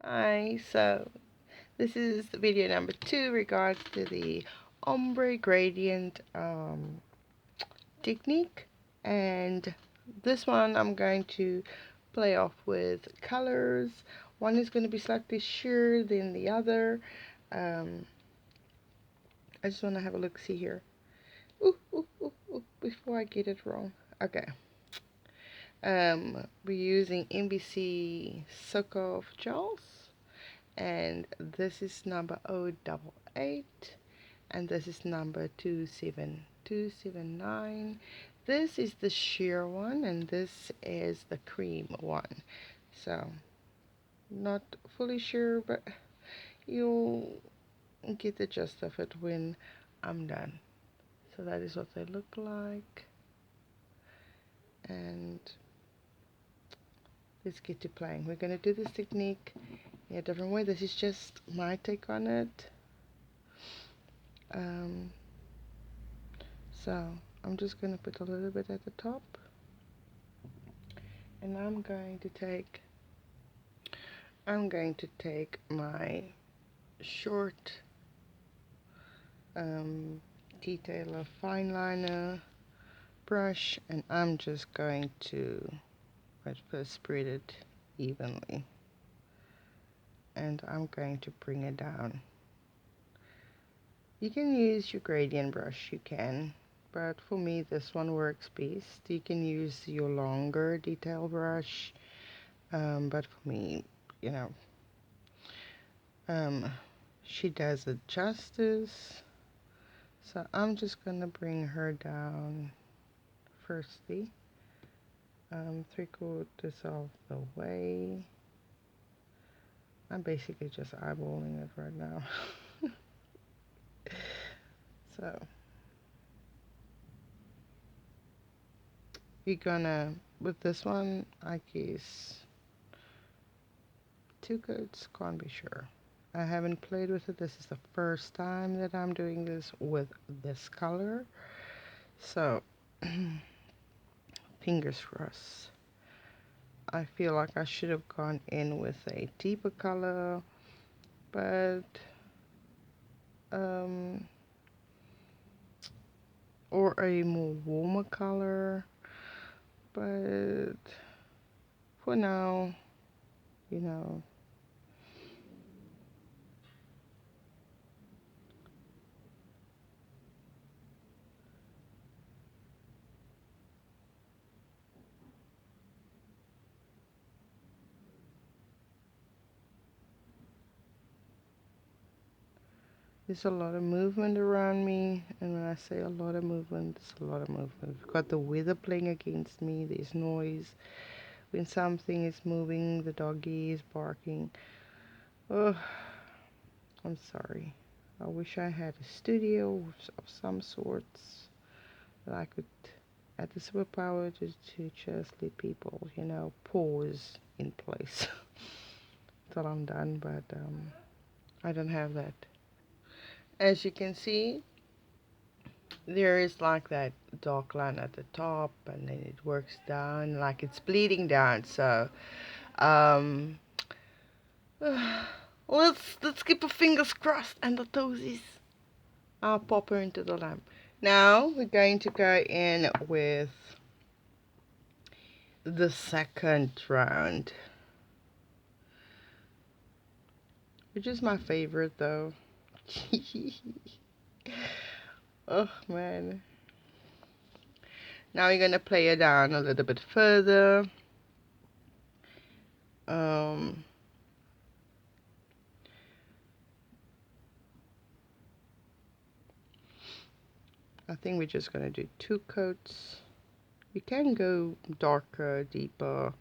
Hi, so this is video number 2 regards to the ombre gradient technique, and this one I'm going to play off with colors. One is going to be slightly sheer than the other. I just want to have a look, see here. Ooh, before I get it wrong. Okay. We're using NBC Soak-Off gels, and this is number 088, and this is number 27279. This is the sheer one, and this is the cream one. So, not fully sure, but you'll get the gist of it when I'm done. So that is what they look like, and let's get to playing. We're going to do this technique in a different way. This is just my take on it. So I'm just going to put a little bit at the top, and I'm going to take my short detailer fine liner brush, and I'm just going to spread it evenly, and I'm going to bring it down. You can use your gradient brush, you can, but for me this one works best. You can use your longer detail brush, but for me, you know, she does it justice. So I'm just gonna bring her down firstly, 3/4 of the way. I'm basically just eyeballing it right now. So we're gonna, with this one, I guess 2 coats, can't be sure. I haven't played with it. This is the first time that I'm doing this with this color. So fingers crossed. I feel like I should have gone in with a deeper color, but or a more warmer color, but for now, you know, there's a lot of movement around me, and when I say a lot of movement, it's a lot of movement. We've got the weather playing against me, there's noise. When something is moving, the doggy is barking. Oh, I'm sorry. I wish I had a studio of some sorts that I could, at the superpower to just let people, you know, pause in place till I'm done, but I don't have that. As you can see, there is like that dark line at the top, and then it works down like it's bleeding down. So let's keep our fingers crossed and the toesies. I'll pop her into the lamp. Now we're going to go in with the second round, which is my favorite though. Oh man. Now we're gonna play it down a little bit further. I think we're just gonna do 2 coats. You can go darker, deeper.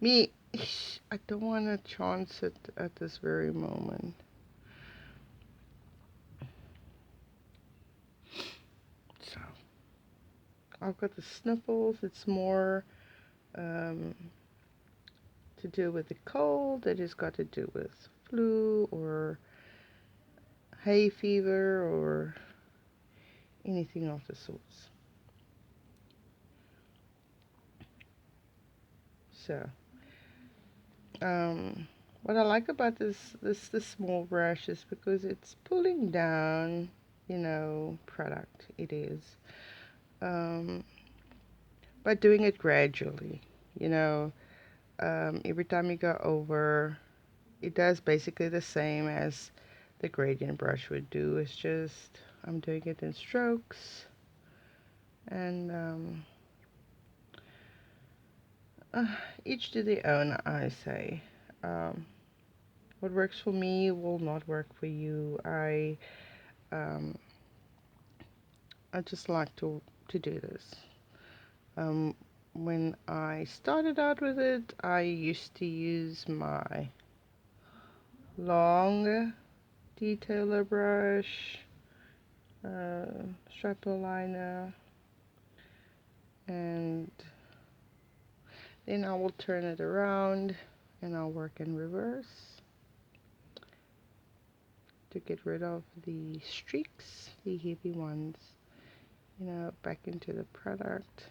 Me, I don't want to chance it at this very moment. So, I've got the sniffles. It's more to do with the cold. It has got to do with flu or hay fever or anything of the sorts. So, What I like about this small brush is because it's pulling down, product. It is. Um, but doing it gradually, you know. Every time you go over, it does basically the same as the gradient brush would do. It's just I'm doing it in strokes, and each to their own, I say. Um, what works for me will not work for you. Um, I just like to do this. Um, when I started out with it, I used to use my long detailer brush, strapper liner, and then I will turn it around and I'll work in reverse to get rid of the streaks, the heavy ones, back into the product.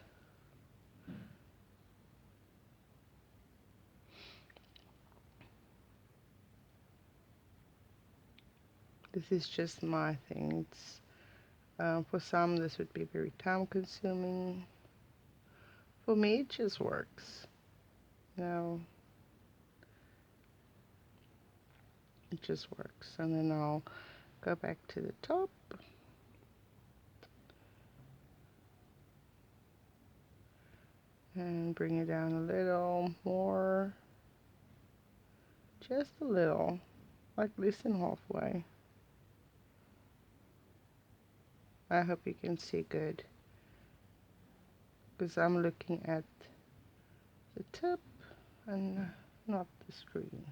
This is just my thing. For some, this would be very time consuming. For me, it just works. You it just works. And then I'll go back to the top and bring it down a little more, just a little, like less than halfway. I hope you can see good, because I'm looking at the tip and not the screen.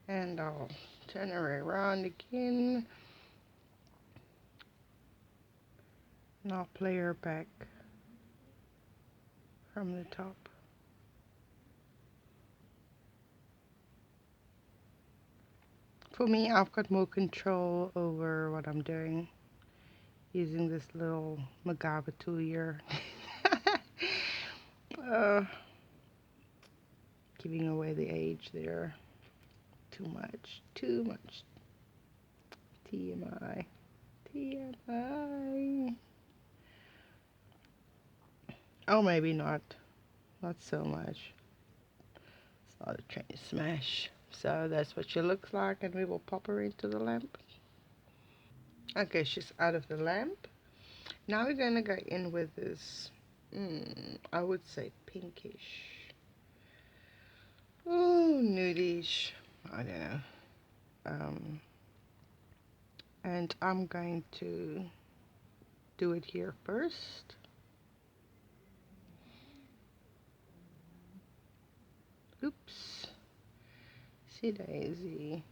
And I'll turn it around again, and I'll play her back from the top. For me, I've got more control over what I'm doing using this little MacGyver tool here. uh, Giving away the age there. Too much. Too much. TMI. TMI. Oh, maybe not. Not so much. It's not a train smash. So that's what she looks like, and we will pop her into the lamp. Okay, she's out of the lamp. Now we're gonna go in with this, I would say pinkish. Oh, nudish. I don't know. Um, and I'm going to do it here first. Oops. See daisy.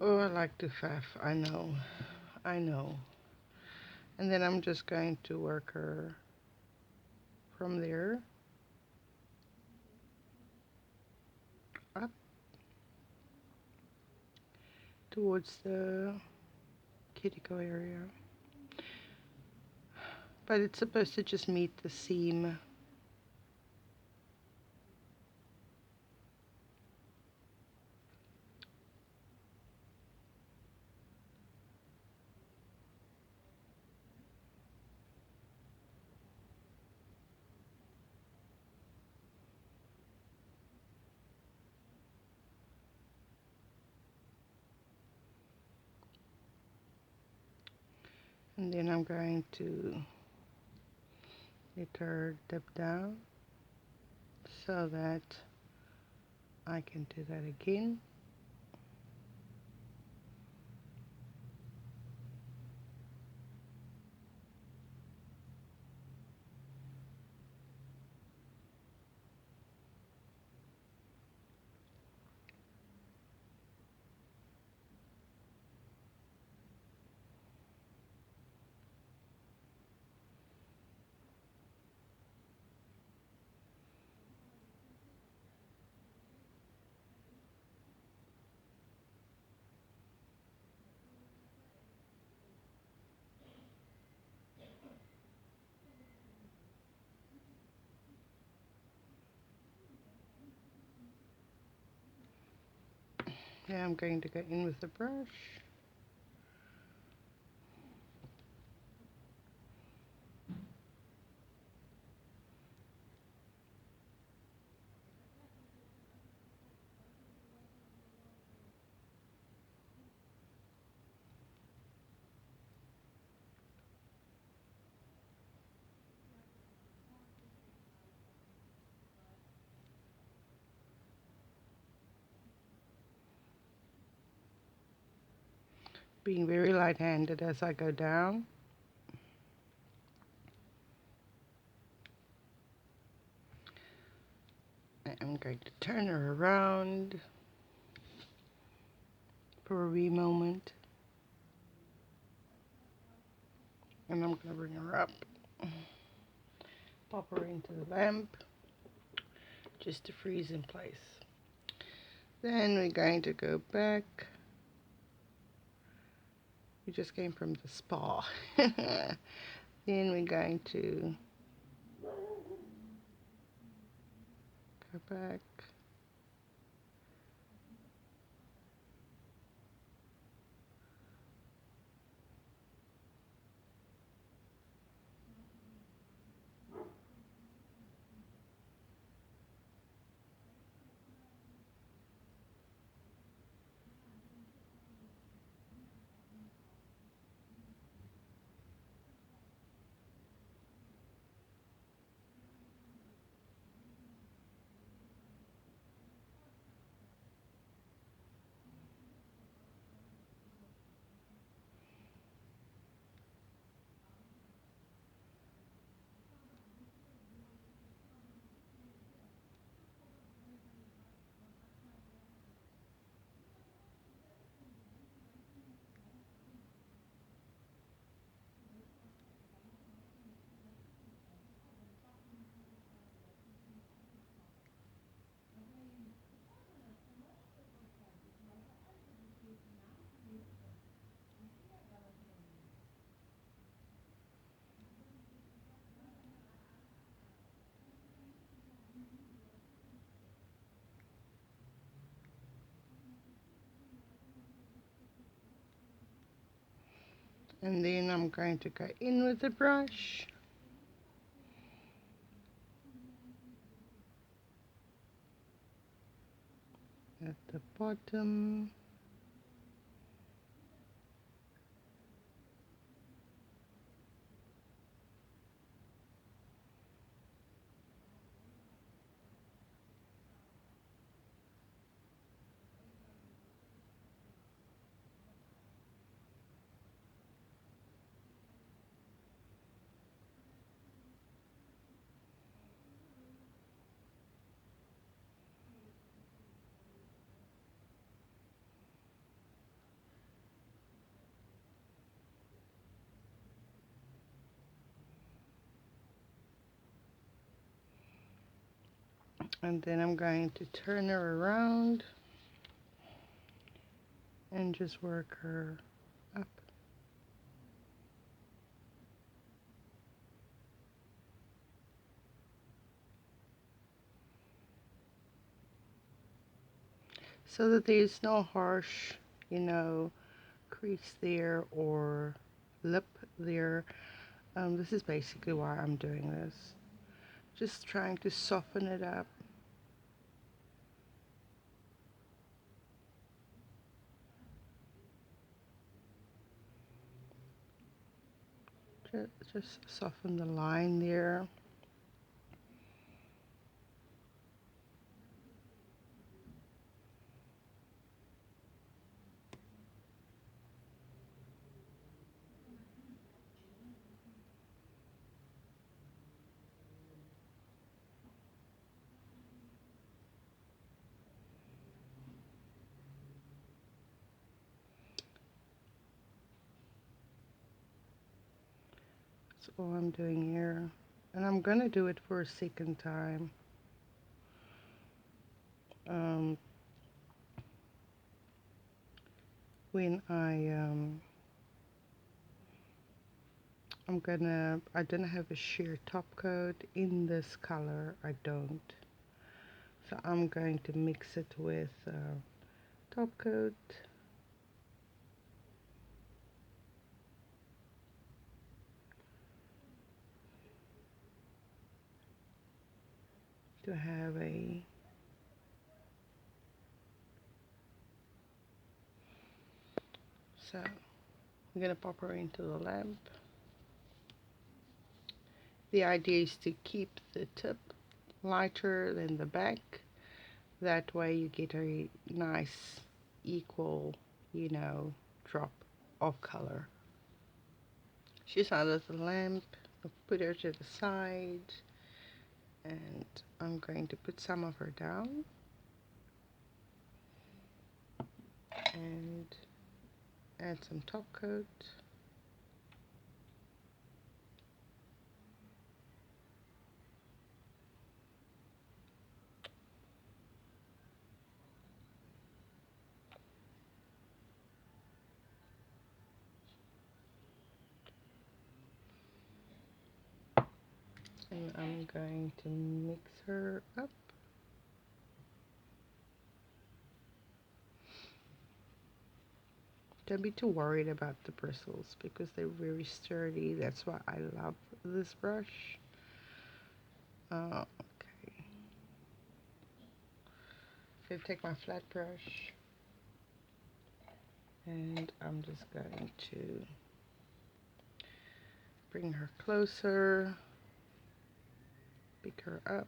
Oh, I like to faff. I know. I know. And then I'm just going to work her from there up towards the cuticle area. But it's supposed to just meet the seam. And then I'm going to let her dip down so that I can do that again. Now I'm going to go in with the brush. Being very light-handed as I go down. I'm going to turn her around for a wee moment. And I'm going to bring her up. Pop her into the lamp just to freeze in place. Then we're going to go back. We just came from the spa. Then we're going to go back. And then I'm going to go in with the brush. At the bottom. And then I'm going to turn her around and just work her up. So that there's no harsh, crease there or lip there. This is basically why I'm doing this. Just trying to soften it up. Just soften the line there. That's all I'm doing here. And I'm going to do it for a second time. When I don't have a sheer top coat in this color, I don't. So I'm going to mix it with top coat. To have a so I'm gonna pop her into the lamp. The idea is to keep the tip lighter than the back. That way you get a nice equal, drop of color. She's out of the lamp. I'll put her to the side and I'm going to put some of her down and add some top coat. And I'm going to mix her up. Don't be too worried about the bristles because they're very sturdy. That's why I love this brush. Okay. I'm going to take my flat brush and I'm just going to bring her closer, pick her up.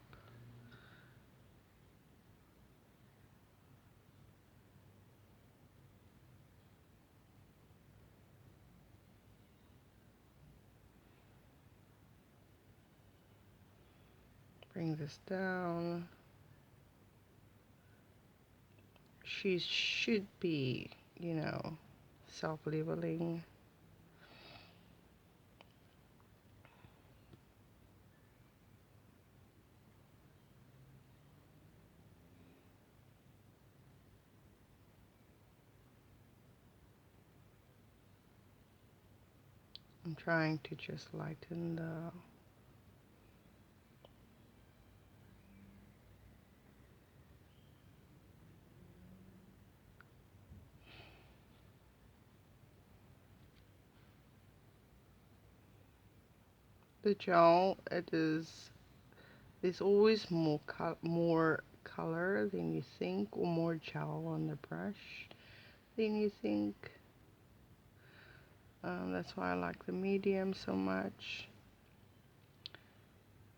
Bring this down. She should be, self-leveling. I'm trying to just lighten the gel. There's always more color than you think, or more gel on the brush than you think. That's why I like the medium so much.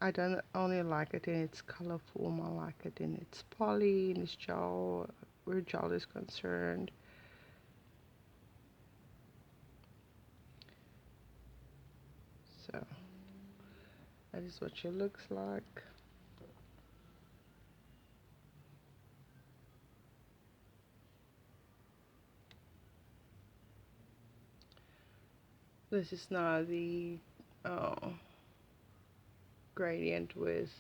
I don't only like it in its color form, I like it in its poly, in its gel, where gel is concerned. So that is what she looks like. This is now the gradient with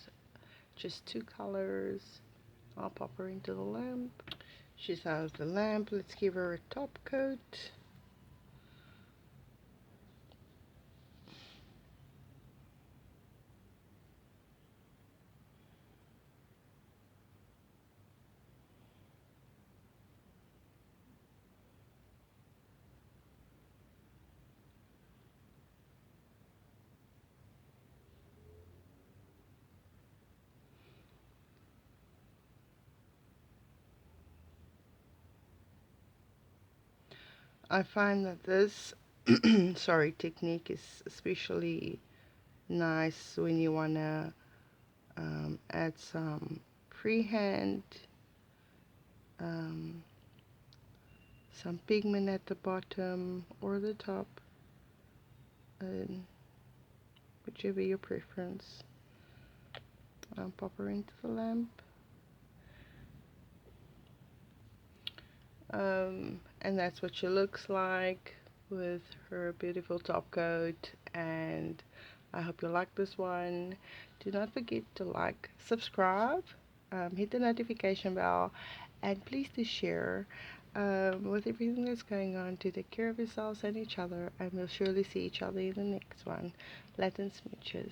just two colors. I'll pop her into the lamp. She's out of the lamp. Let's give her a top coat. I find that this technique is especially nice when you want to add some freehand, um, some pigment at the bottom or the top, whichever your preference. I'll pop her into the lamp. And that's what she looks like with her beautiful top coat. And I hope you like this one. Do not forget to like, subscribe, hit the notification bell, and please do share with everything that's going on. To take care of yourselves and each other, and we'll surely see each other in the next one. Latin smooches.